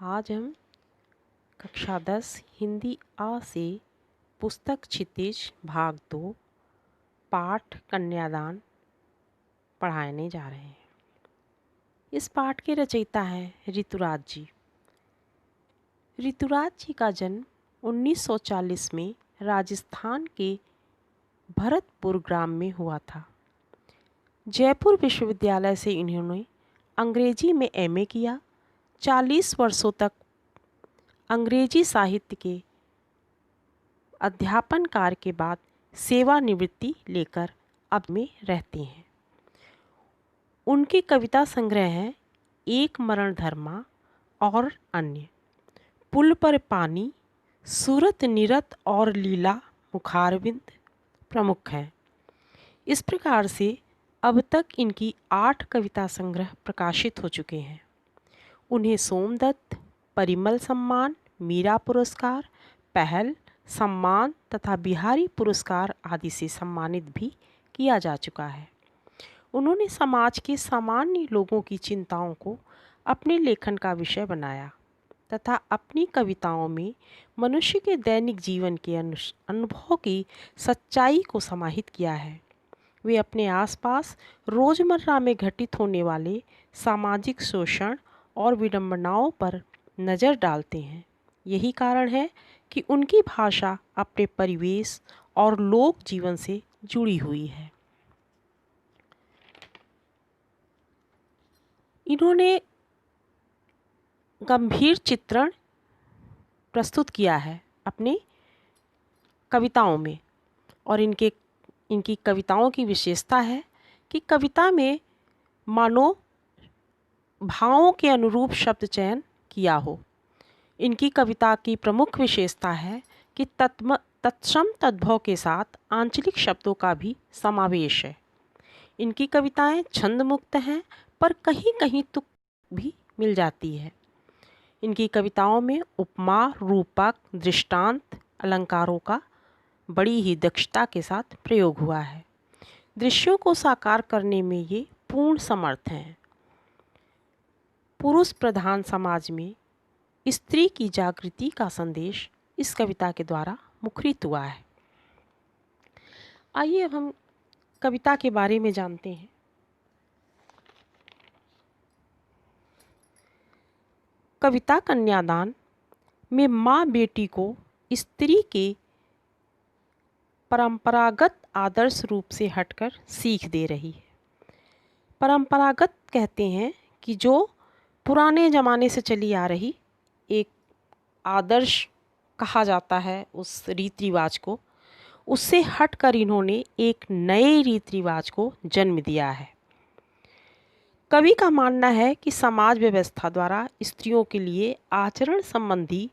आज हम कक्षा 10 हिंदी आ से पुस्तक क्षितिज भाग 2 पाठ कन्यादान पढ़ाने जा रहे हैं। इस पाठ के रचयिता हैं ऋतुराज जी। ऋतुराज जी का जन्म 1940 में राजस्थान के भरतपुर ग्राम में हुआ था। जयपुर विश्वविद्यालय से इन्होंने अंग्रेजी में एमए किया। 40 वर्षों तक अंग्रेजी साहित्य के अध्यापन कार्य के बाद सेवानिवृत्ति लेकर अब में रहते हैं। उनके कविता संग्रह हैं एक मरण धर्मा और अन्य, पुल पर पानी, सूरत निरत और लीला मुखारविंद प्रमुख हैं। इस प्रकार से अब तक इनकी 8 कविता संग्रह प्रकाशित हो चुके हैं। उन्हें सोमदत्त, परिमल सम्मान, मीरा पुरस्कार, पहल सम्मान तथा बिहारी पुरस्कार आदि से सम्मानित भी किया जा चुका है। उन्होंने समाज के सामान्य लोगों की चिंताओं को अपने लेखन का विषय बनाया तथा अपनी कविताओं में मनुष्य के दैनिक जीवन के अनुभव की सच्चाई को समाहित किया है। वे अपने आसपास रोज़मर्रा में घटित होने वाले सामाजिक शोषण और विडंबनाओं पर नज़र डालते हैं। यही कारण है कि उनकी भाषा अपने परिवेश और लोक जीवन से जुड़ी हुई है। इन्होंने गंभीर चित्रण प्रस्तुत किया है अपनी कविताओं में, और इनकी कविताओं की विशेषता है कि कविता में मानो भावों के अनुरूप शब्द चयन किया हो। इनकी कविता की प्रमुख विशेषता है कि तत्सम तद्भव के साथ आंचलिक शब्दों का भी समावेश है। इनकी कविताएं छंद मुक्त हैं, पर कहीं कहीं तुक भी मिल जाती है। इनकी कविताओं में उपमा, रूपक, दृष्टांत, अलंकारों का बड़ी ही दक्षता के साथ प्रयोग हुआ है। दृश्यों को साकार करने में ये पूर्ण समर्थ हैं। पुरुष प्रधान समाज में स्त्री की जागृति का संदेश इस कविता के द्वारा मुखरित हुआ है। आइए अब हम कविता के बारे में जानते हैं। कविता कन्यादान में माँ बेटी को स्त्री के परंपरागत आदर्श रूप से हटकर सीख दे रही है। परंपरागत कहते हैं कि जो पुराने ज़माने से चली आ रही एक आदर्श कहा जाता है उस रीति रिवाज को, उससे हटकर इन्होंने एक नए रीति रिवाज को जन्म दिया है। कवि का मानना है कि समाज व्यवस्था द्वारा स्त्रियों के लिए आचरण संबंधी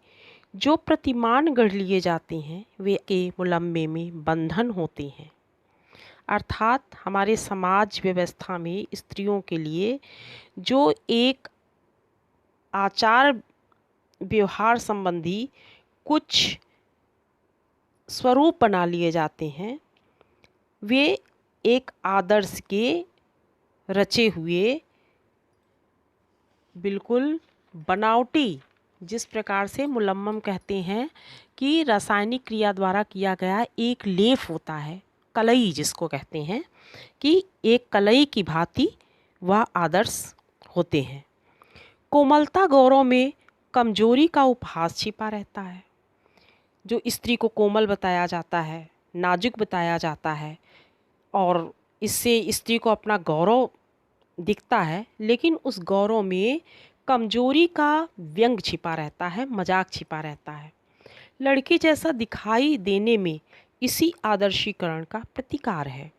जो प्रतिमान गढ़ लिए जाते हैं वे के मुलम्बे में बंधन होते हैं। अर्थात हमारे समाज व्यवस्था में स्त्रियों के लिए जो एक आचार व्यवहार संबंधी कुछ स्वरूप बना लिए जाते हैं, वे एक आदर्श के रचे हुए बिल्कुल बनावटी, जिस प्रकार से मुलम्मम कहते हैं कि रासायनिक क्रिया द्वारा किया गया एक लेप होता है, कलई जिसको कहते हैं, कि एक कलई की भांति वह आदर्श होते हैं। कोमलता गौरव में कमजोरी का उपहास छिपा रहता है। जो स्त्री को कोमल बताया जाता है, नाजुक बताया जाता है, और इससे स्त्री को अपना गौरव दिखता है, लेकिन उस गौरव में कमजोरी का व्यंग छिपा रहता है, मजाक छिपा रहता है। लड़की जैसा दिखाई देने में इसी आदर्शीकरण का प्रतिकार है।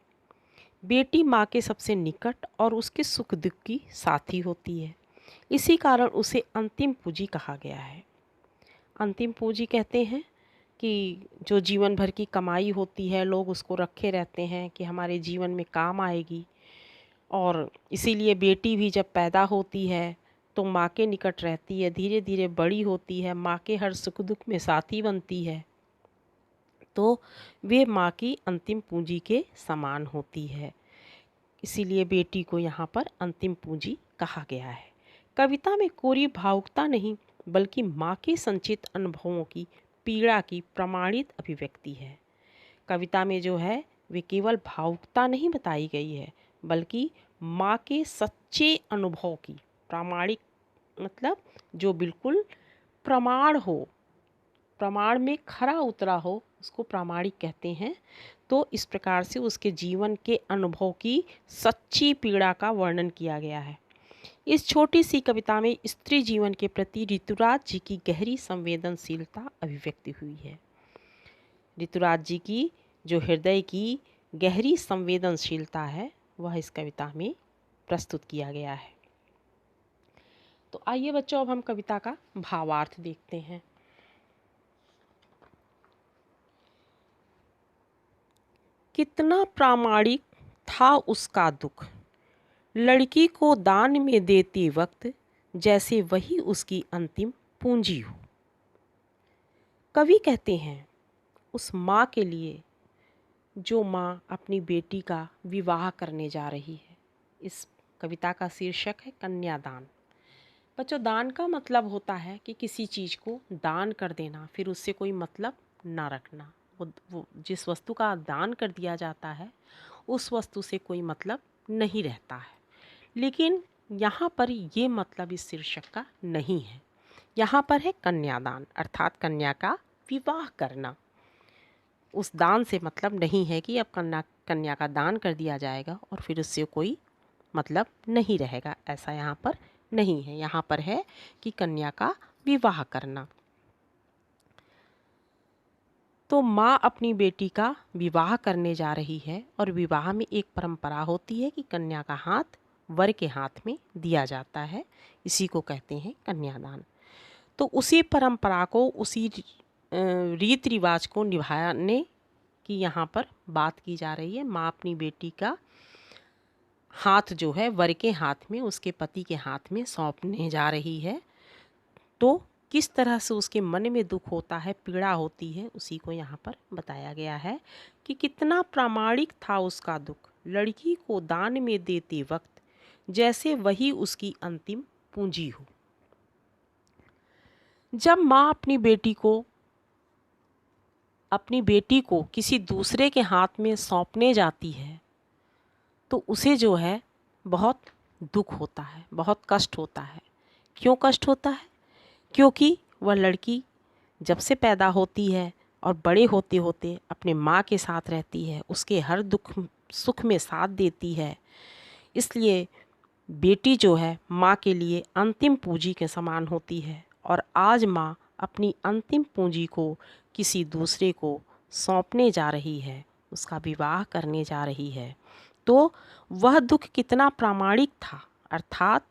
बेटी माँ के सबसे निकट और उसके सुख दुख की साथी होती है। इसी कारण उसे अंतिम पूंजी कहा गया है। अंतिम पूंजी कहते हैं कि जो जीवन भर की कमाई होती है, लोग उसको रखे रहते हैं कि हमारे जीवन में काम आएगी, और इसीलिए बेटी भी जब पैदा होती है तो माँ के निकट रहती है, धीरे धीरे बड़ी होती है, माँ के हर सुख दुख में साथी बनती है, तो वे माँ की अंतिम पूंजी के समान होती है। इसीलिए बेटी को यहाँ पर अंतिम पूंजी कहा गया है। कविता में कोरी भावुकता नहीं बल्कि माँ के संचित अनुभवों की पीड़ा की प्रमाणित अभिव्यक्ति है। कविता में जो है वे केवल भावुकता नहीं बताई गई है, बल्कि माँ के सच्चे अनुभव की प्रामाणिक, मतलब जो बिल्कुल प्रमाण हो, प्रमाण में खरा उतरा हो, उसको प्रामाणिक कहते हैं। तो इस प्रकार से उसके जीवन के अनुभव की सच्ची पीड़ा का वर्णन किया गया है। इस छोटी सी कविता में स्त्री जीवन के प्रति ऋतुराज जी की गहरी संवेदनशीलता अभिव्यक्ति हुई है। ऋतुराज जी की जो हृदय की गहरी संवेदनशीलता है वह इस कविता में प्रस्तुत किया गया है। तो आइए बच्चों, अब हम कविता का भावार्थ देखते हैं। कितना प्रामाणिक था उसका दुख, लड़की को दान में देते वक्त, जैसे वही उसकी अंतिम पूंजी हो। कवि कहते हैं उस माँ के लिए जो माँ अपनी बेटी का विवाह करने जा रही है। इस कविता का शीर्षक है कन्यादान। बच्चों, दान का मतलब होता है कि किसी चीज़ को दान कर देना, फिर उससे कोई मतलब ना रखना। वो जिस वस्तु का दान कर दिया जाता है उस वस्तु से कोई मतलब नहीं रहता है। लेकिन यहाँ पर ये मतलब इस शीर्षक का नहीं है। यहाँ पर है कन्यादान, अर्थात कन्या का विवाह करना। उस दान से मतलब नहीं है कि अब कन्या का दान कर दिया जाएगा और फिर उससे कोई मतलब नहीं रहेगा, ऐसा यहाँ पर नहीं है। यहाँ पर है कि कन्या का विवाह करना। तो माँ अपनी बेटी का विवाह करने जा रही है और विवाह में एक परंपरा होती है कि कन्या का हाथ वर के हाथ में दिया जाता है। इसी को कहते हैं कन्यादान। तो उसी परंपरा को, उसी रीति रिवाज को निभाने की यहाँ पर बात की जा रही है। माँ अपनी बेटी का हाथ जो है वर के हाथ में, उसके पति के हाथ में सौंपने जा रही है। तो किस तरह से उसके मन में दुख होता है, पीड़ा होती है, उसी को यहाँ पर बताया गया है कि कितना प्रामाणिक था उसका दुख, लड़की को दान में देते वक्त, जैसे वही उसकी अंतिम पूंजी हो। जब माँ अपनी बेटी को किसी दूसरे के हाथ में सौंपने जाती है तो उसे जो है बहुत दुख होता है, बहुत कष्ट होता है। क्यों कष्ट होता है? क्योंकि वह लड़की जब से पैदा होती है और बड़े होते होते अपने माँ के साथ रहती है, उसके हर दुख सुख में साथ देती है। इसलिए बेटी जो है माँ के लिए अंतिम पूंजी के समान होती है। और आज माँ अपनी अंतिम पूंजी को किसी दूसरे को सौंपने जा रही है, उसका विवाह करने जा रही है। तो वह दुख कितना प्रामाणिक था, अर्थात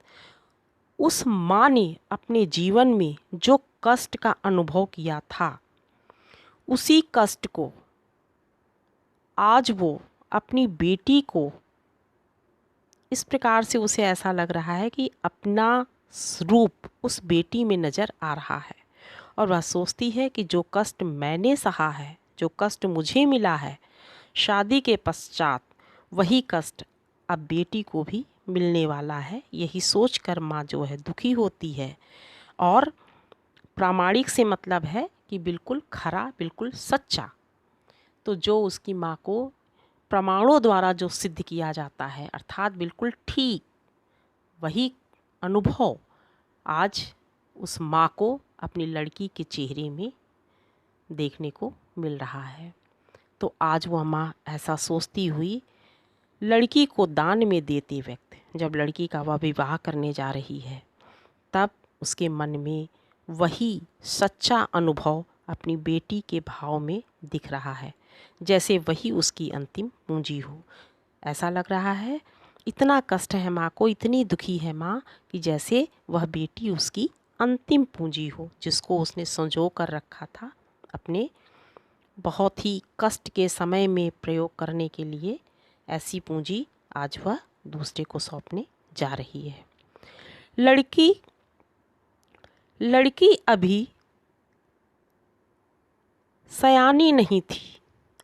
उस माँ ने अपने जीवन में जो कष्ट का अनुभव किया था, उसी कष्ट को आज वो अपनी बेटी को, इस प्रकार से उसे ऐसा लग रहा है कि अपना रूप उस बेटी में नज़र आ रहा है। और वह सोचती है कि जो कष्ट मैंने सहा है, जो कष्ट मुझे मिला है शादी के पश्चात, वही कष्ट अब बेटी को भी मिलने वाला है। यही सोचकर माँ जो है दुखी होती है। और प्रामाणिक से मतलब है कि बिल्कुल खरा, बिल्कुल सच्चा। तो जो उसकी माँ को प्रमाणों द्वारा जो सिद्ध किया जाता है, अर्थात बिल्कुल ठीक वही अनुभव आज उस माँ को अपनी लड़की के चेहरे में देखने को मिल रहा है। तो आज वह माँ ऐसा सोचती हुई लड़की को दान में देते वक्त, जब लड़की का वह विवाह करने जा रही है, तब उसके मन में वही सच्चा अनुभव अपनी बेटी के भाव में दिख रहा है, जैसे वही उसकी अंतिम पूंजी हो। ऐसा लग रहा है, इतना कष्ट है माँ को, इतनी दुखी है माँ कि जैसे वह बेटी उसकी अंतिम पूंजी हो, जिसको उसने संजो कर रखा था अपने बहुत ही कष्ट के समय में प्रयोग करने के लिए। ऐसी पूंजी आज वह दूसरे को सौंपने जा रही है। लड़की अभी सयानी नहीं थी,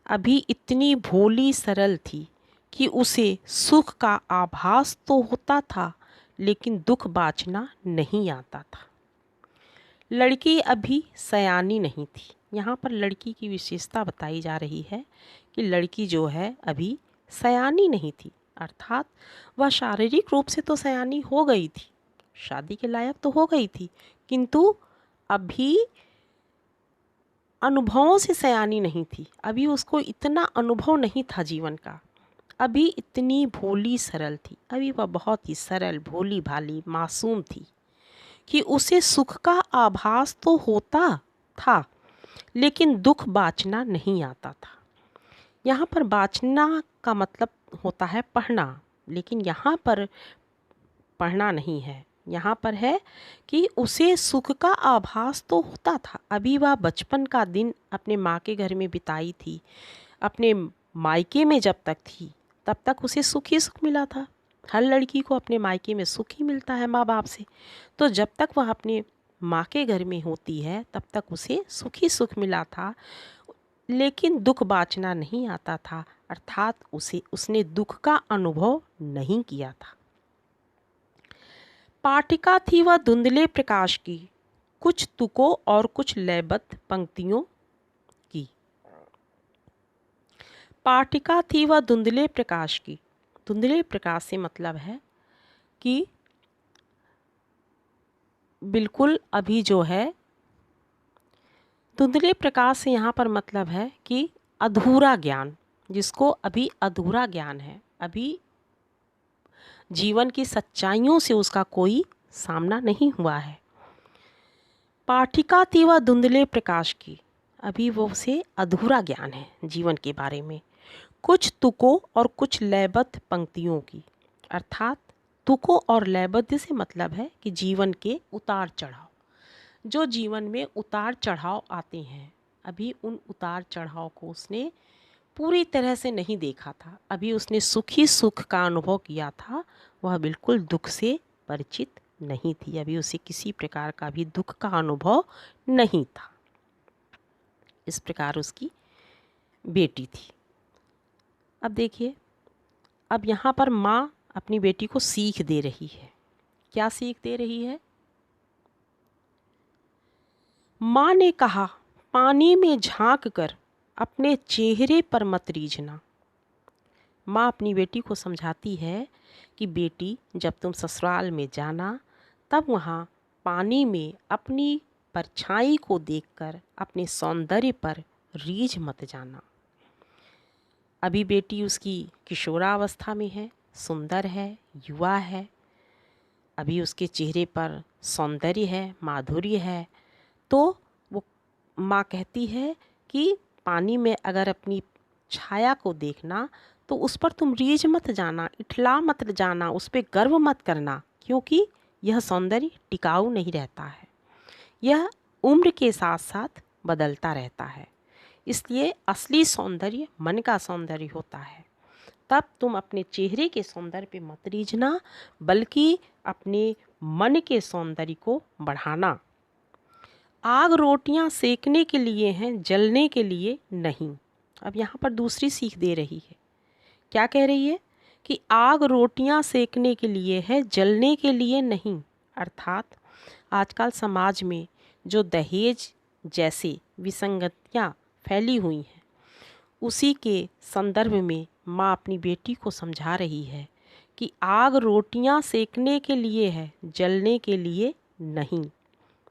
अभी इतनी भोली सरल थी कि उसे सुख का आभास तो होता था, लेकिन दुख बाँचना नहीं आता था। लड़की अभी सयानी नहीं थी। यहाँ पर लड़की की विशेषता बताई जा रही है कि लड़की जो है अभी सयानी नहीं थी, अर्थात वह शारीरिक रूप से तो सयानी हो गई थी, शादी के लायक तो हो गई थी, किंतु अभी अनुभवों से सयानी नहीं थी। अभी उसको इतना अनुभव नहीं था जीवन का। अभी इतनी भोली सरल थी, अभी वह बहुत ही सरल भोली भाली मासूम थी कि उसे सुख का आभास तो होता था, लेकिन दुख बाँचना नहीं आता था। यहाँ पर बाँचना का मतलब होता है पढ़ना, लेकिन यहाँ पर पढ़ना नहीं है, यहाँ पर है कि उसे सुख का आभास तो होता था। अभी वह बचपन का दिन अपने माँ के घर में बिताई थी, अपने मायके में जब तक थी तब तक उसे सुख ही सुख मिला था। हर लड़की को अपने मायके में सुख ही मिलता है माँ बाप से। तो जब तक वह अपने माँ के घर में होती है तब तक उसे सुख ही सुख मिला था, लेकिन दुख बाँचना नहीं आता था, अर्थात उसने दुख का अनुभव नहीं किया था। पाटिका थी वह धुंधले प्रकाश की, कुछ तुकों और कुछ लयबद्ध पंक्तियों की। पाटिका थी वह धुंधले प्रकाश की। धुंधले प्रकाश से मतलब है कि बिल्कुल अभी जो है, धुंधले प्रकाश से यहाँ पर मतलब है कि अधूरा ज्ञान, जिसको अभी अधूरा ज्ञान है, अभी जीवन की सच्चाइयों से उसका कोई सामना नहीं हुआ है। पाठिका थी वह धुंधले प्रकाश की, अभी वो उसे अधूरा ज्ञान है जीवन के बारे में। कुछ तुकों और कुछ लयबद्ध पंक्तियों की, अर्थात तुकों और लयबद्ध से मतलब है कि जीवन के उतार चढ़ाव, जो जीवन में उतार चढ़ाव आते हैं, अभी उन उतार चढ़ाव को उसने पूरी तरह से नहीं देखा था। अभी उसने सुख ही सुख का अनुभव किया था, वह बिल्कुल दुख से परिचित नहीं थी। अभी उसे किसी प्रकार का भी दुख का अनुभव नहीं था। इस प्रकार उसकी बेटी थी। अब देखिए, अब यहाँ पर माँ अपनी बेटी को सीख दे रही है। क्या सीख दे रही है? माँ ने कहा, पानी में झांक कर अपने चेहरे पर मत रीझना। माँ अपनी बेटी को समझाती है कि बेटी, जब तुम ससुराल में जाना तब वहाँ पानी में अपनी परछाई को देखकर अपने सौंदर्य पर रीझ मत जाना। अभी बेटी उसकी किशोरावस्था में है, सुंदर है, युवा है, अभी उसके चेहरे पर सौंदर्य है, माधुर्य है, तो वो माँ कहती है कि पानी में अगर अपनी छाया को देखना तो उस पर तुम रीझ मत जाना, इठला मत जाना, उस पर गर्व मत करना, क्योंकि यह सौंदर्य टिकाऊ नहीं रहता है, यह उम्र के साथ साथ बदलता रहता है। इसलिए असली सौंदर्य मन का सौंदर्य होता है। तब तुम अपने चेहरे के सौंदर्य पे मत रीझना, बल्कि अपने मन के सौंदर्य को बढ़ाना। आग रोटियां सेकने के लिए हैं, जलने के लिए नहीं। अब यहाँ पर दूसरी सीख दे रही है। क्या कह रही है? कि आग रोटियां सेकने के लिए है, जलने के लिए नहीं। अर्थात आजकल समाज में जो दहेज जैसे विसंगतियाँ फैली हुई हैं, उसी के संदर्भ में माँ अपनी बेटी को समझा रही है कि आग रोटियां सेकने के लिए है, जलने के लिए नहीं।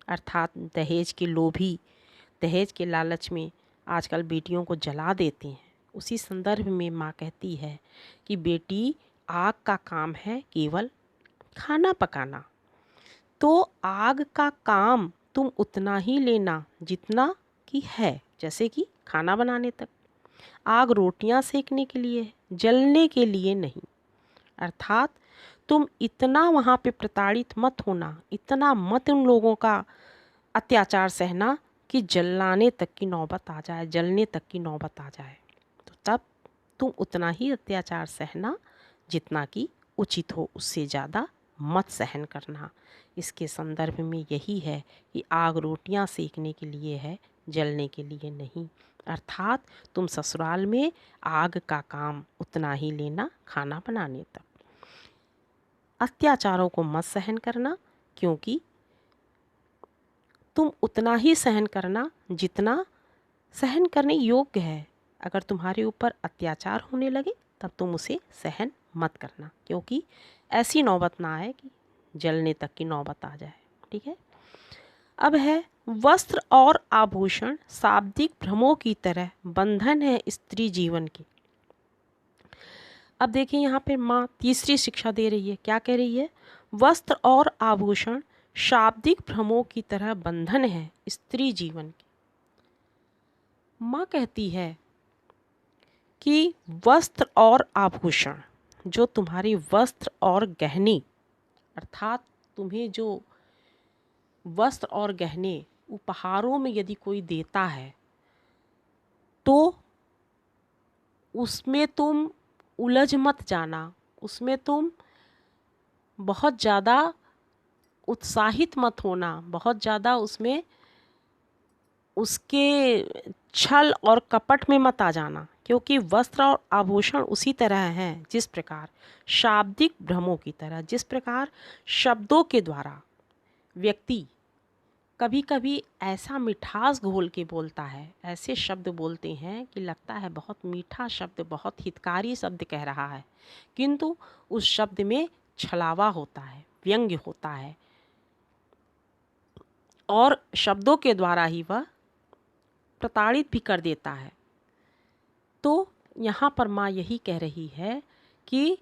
अर्थात दहेज के लोभी, दहेज के लालच में आजकल बेटियों को जला देते हैं। उसी संदर्भ में माँ कहती है कि बेटी, आग का काम है केवल खाना पकाना, तो आग का काम तुम उतना ही लेना जितना कि है, जैसे कि खाना बनाने तक। आग रोटियां सेकने के लिए है, जलने के लिए नहीं। अर्थात तुम इतना वहाँ पे प्रताड़ित मत होना, इतना मत उन लोगों का अत्याचार सहना कि जलाने तक की नौबत आ जाए, जलने तक की नौबत आ जाए। तो तब तुम उतना ही अत्याचार सहना जितना कि उचित हो, उससे ज़्यादा मत सहन करना। इसके संदर्भ में यही है कि आग रोटियां सेकने के लिए है, जलने के लिए नहीं। अर्थात तुम ससुराल में आग का काम उतना ही लेना, खाना बनाने तक। अत्याचारों को मत सहन करना, क्योंकि तुम उतना ही सहन करना जितना सहन करने योग्य है। अगर तुम्हारे ऊपर अत्याचार होने लगे तब तुम उसे सहन मत करना, क्योंकि ऐसी नौबत ना आए कि जलने तक की नौबत आ जाए। ठीक है। अब है वस्त्र और आभूषण शाब्दिक भ्रमों की तरह बंधन है स्त्री जीवन के। अब देखिए यहाँ पे माँ तीसरी शिक्षा दे रही है। क्या कह रही है? वस्त्र और आभूषण शाब्दिक भ्रमों की तरह बंधन है स्त्री जीवन की। माँ कहती है कि वस्त्र और आभूषण, जो तुम्हारे वस्त्र और गहने, अर्थात तुम्हें जो वस्त्र और गहने उपहारों में यदि कोई देता है तो उसमें तुम उलझ मत जाना, उसमें तुम बहुत ज़्यादा उत्साहित मत होना, बहुत ज़्यादा उसमें उसके छल और कपट में मत आ जाना, क्योंकि वस्त्र और आभूषण उसी तरह हैं जिस प्रकार शाब्दिक भ्रमों की तरह, जिस प्रकार शब्दों के द्वारा व्यक्ति कभी कभी ऐसा मिठास घोल के बोलता है, ऐसे शब्द बोलते हैं कि लगता है बहुत मीठा शब्द, बहुत हितकारी शब्द कह रहा है, किंतु उस शब्द में छलावा होता है, व्यंग्य होता है, और शब्दों के द्वारा ही वह प्रताड़ित भी कर देता है। तो यहाँ पर माँ यही कह रही है कि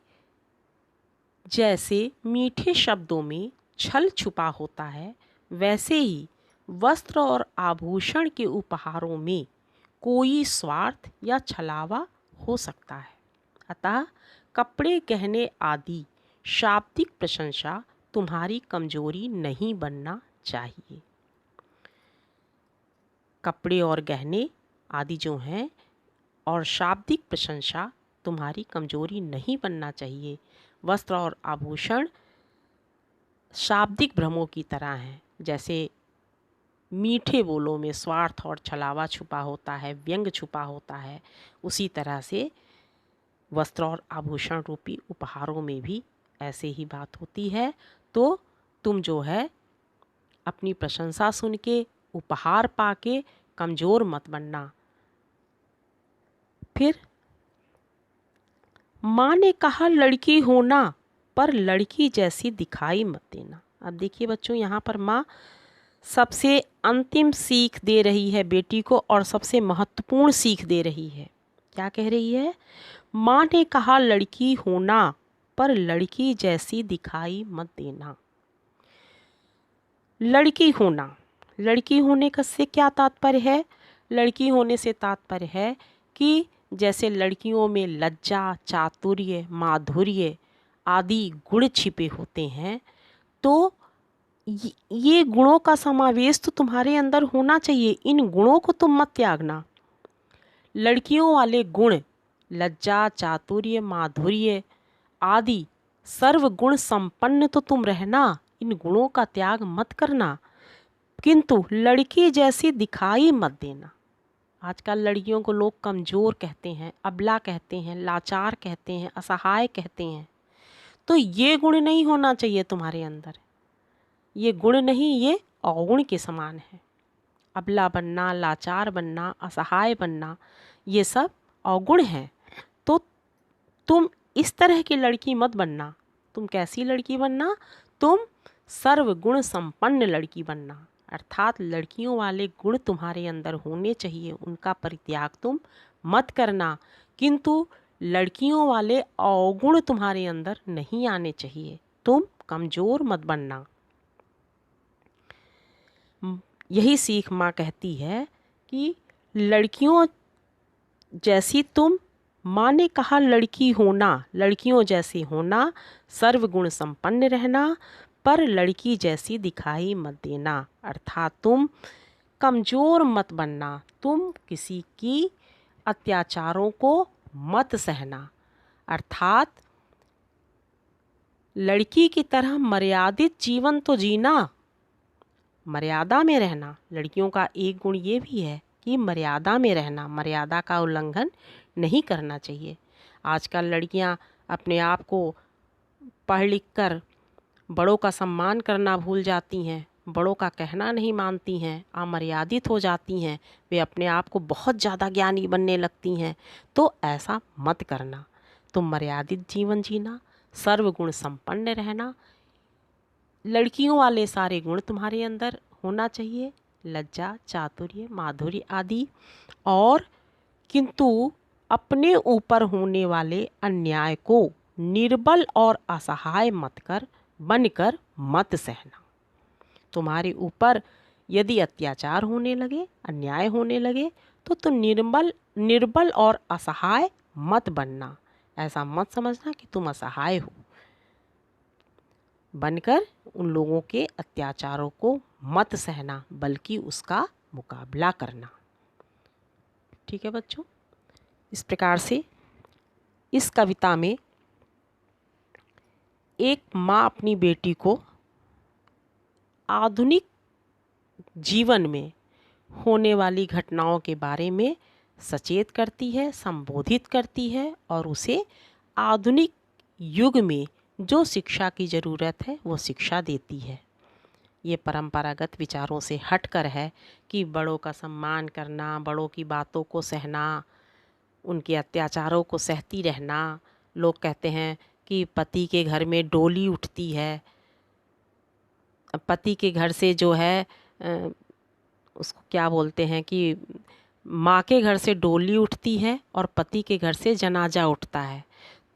जैसे मीठे शब्दों में छल छुपा होता है, वैसे ही वस्त्र और आभूषण के उपहारों में कोई स्वार्थ या छलावा हो सकता है। अतः कपड़े, गहने आदि शाब्दिक प्रशंसा तुम्हारी कमजोरी नहीं बनना चाहिए। कपड़े और गहने आदि जो हैं और शाब्दिक प्रशंसा तुम्हारी कमजोरी नहीं बनना चाहिए। वस्त्र और आभूषण शाब्दिक भ्रमों की तरह हैं, जैसे मीठे बोलों में स्वार्थ और छलावा छुपा होता है, व्यंग छुपा होता है, उसी तरह से वस्त्र और आभूषण रूपी उपहारों में भी ऐसे ही बात होती है। तो तुम जो है अपनी प्रशंसा सुन के, उपहार पाके कमज़ोर मत बनना। फिर माँ ने कहा लड़की होना पर लड़की जैसी दिखाई मत देना। अब देखिए बच्चों, यहाँ पर माँ सबसे अंतिम सीख दे रही है बेटी को और सबसे महत्वपूर्ण सीख दे रही है। क्या कह रही है? माँ ने कहा लड़की होना पर लड़की जैसी दिखाई मत देना। लड़की होना, लड़की होने का से क्या तात्पर्य है? लड़की होने से तात्पर्य है कि जैसे लड़कियों में लज्जा, चातुर्य, माधुर्य आदि गुण छिपे होते हैं, तो ये गुणों का समावेश तो तुम्हारे अंदर होना चाहिए। इन गुणों को तुम मत त्यागना। लड़कियों वाले गुण लज्जा, चातुर्य, माधुर्य आदि सर्व गुण संपन्न तो तुम रहना, इन गुणों का त्याग मत करना, किंतु लड़की जैसी दिखाई मत देना। आजकल लड़कियों को लोग कमज़ोर कहते हैं, अबला कहते हैं, लाचार कहते हैं, असहाय कहते हैं। तो ये गुण नहीं होना चाहिए तुम्हारे अंदर। ये गुण नहीं, ये अवगुण के समान है। अबला बनना, लाचार बनना, असहाय बनना, ये सब अवगुण हैं। तो तुम इस तरह की लड़की मत बनना। तुम कैसी लड़की बनना? तुम सर्वगुण संपन्न लड़की बनना, अर्थात लड़कियों वाले गुण तुम्हारे अंदर होने चाहिए, उनका परित्याग तुम मत करना, किंतु लड़कियों वाले अवगुण तुम्हारे अंदर नहीं आने चाहिए। तुम कमज़ोर मत बनना। यही सीख माँ कहती है कि लड़कियों जैसी तुम, माँ ने कहा लड़की होना, लड़कियों जैसी होना, सर्वगुण संपन्न रहना, पर लड़की जैसी दिखाई मत देना, अर्थात तुम कमज़ोर मत बनना, तुम किसी की अत्याचारों को मत सहना, अर्थात लड़की की तरह मर्यादित जीवन तो जीना, मर्यादा में रहना। लड़कियों का एक गुण ये भी है कि मर्यादा में रहना, मर्यादा का उल्लंघन नहीं करना चाहिए। आजकल लड़कियां अपने आप को पढ़ लिख कर बड़ों का सम्मान करना भूल जाती हैं, बड़ों का कहना नहीं मानती हैं, अमर्यादित हो जाती हैं, वे अपने आप को बहुत ज़्यादा ज्ञानी बनने लगती हैं, तो ऐसा मत करना। तुम मर्यादित जीवन जीना, सर्वगुण संपन्न रहना, लड़कियों वाले सारे गुण तुम्हारे अंदर होना चाहिए, लज्जा, चातुर्य, माधुर्य आदि। और किंतु अपने ऊपर होने वाले अन्याय को निर्बल और असहाय बनकर मत सहना। तुम्हारे ऊपर यदि अत्याचार होने लगे, अन्याय होने लगे, तो तुम निर्बल और असहाय मत बनना। ऐसा मत समझना कि तुम असहाय हो। बनकर उन लोगों के अत्याचारों को मत सहना, बल्कि उसका मुकाबला करना। ठीक है बच्चों, इस प्रकार से इस कविता में एक माँ अपनी बेटी को आधुनिक जीवन में होने वाली घटनाओं के बारे में सचेत करती है, संबोधित करती है, और उसे आधुनिक युग में जो शिक्षा की ज़रूरत है वो शिक्षा देती है। ये परंपरागत विचारों से हटकर है कि बड़ों का सम्मान करना, बड़ों की बातों को सहना, उनके अत्याचारों को सहती रहना। लोग कहते हैं कि पति के घर में डोली उठती है, पति के घर से जो है उसको क्या बोलते हैं कि माँ के घर से डोली उठती है और पति के घर से जनाजा उठता है।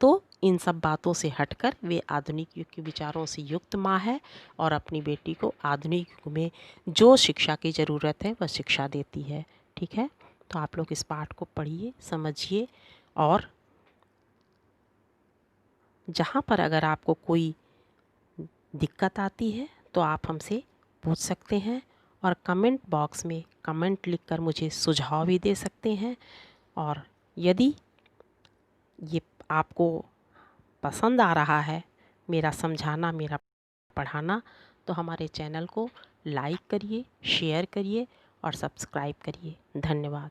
तो इन सब बातों से हटकर वे आधुनिक युग के विचारों से युक्त माँ है और अपनी बेटी को आधुनिक युग में जो शिक्षा की ज़रूरत है वह शिक्षा देती है। ठीक है, तो आप लोग इस पाठ को पढ़िए, समझिए, और जहाँ पर अगर आपको कोई दिक्कत आती है तो आप हमसे पूछ सकते हैं, और कमेंट बॉक्स में कमेंट लिखकर मुझे सुझाव भी दे सकते हैं। और यदि ये आपको पसंद आ रहा है मेरा समझाना, मेरा पढ़ाना, तो हमारे चैनल को लाइक करिए, शेयर करिए और सब्सक्राइब करिए। धन्यवाद।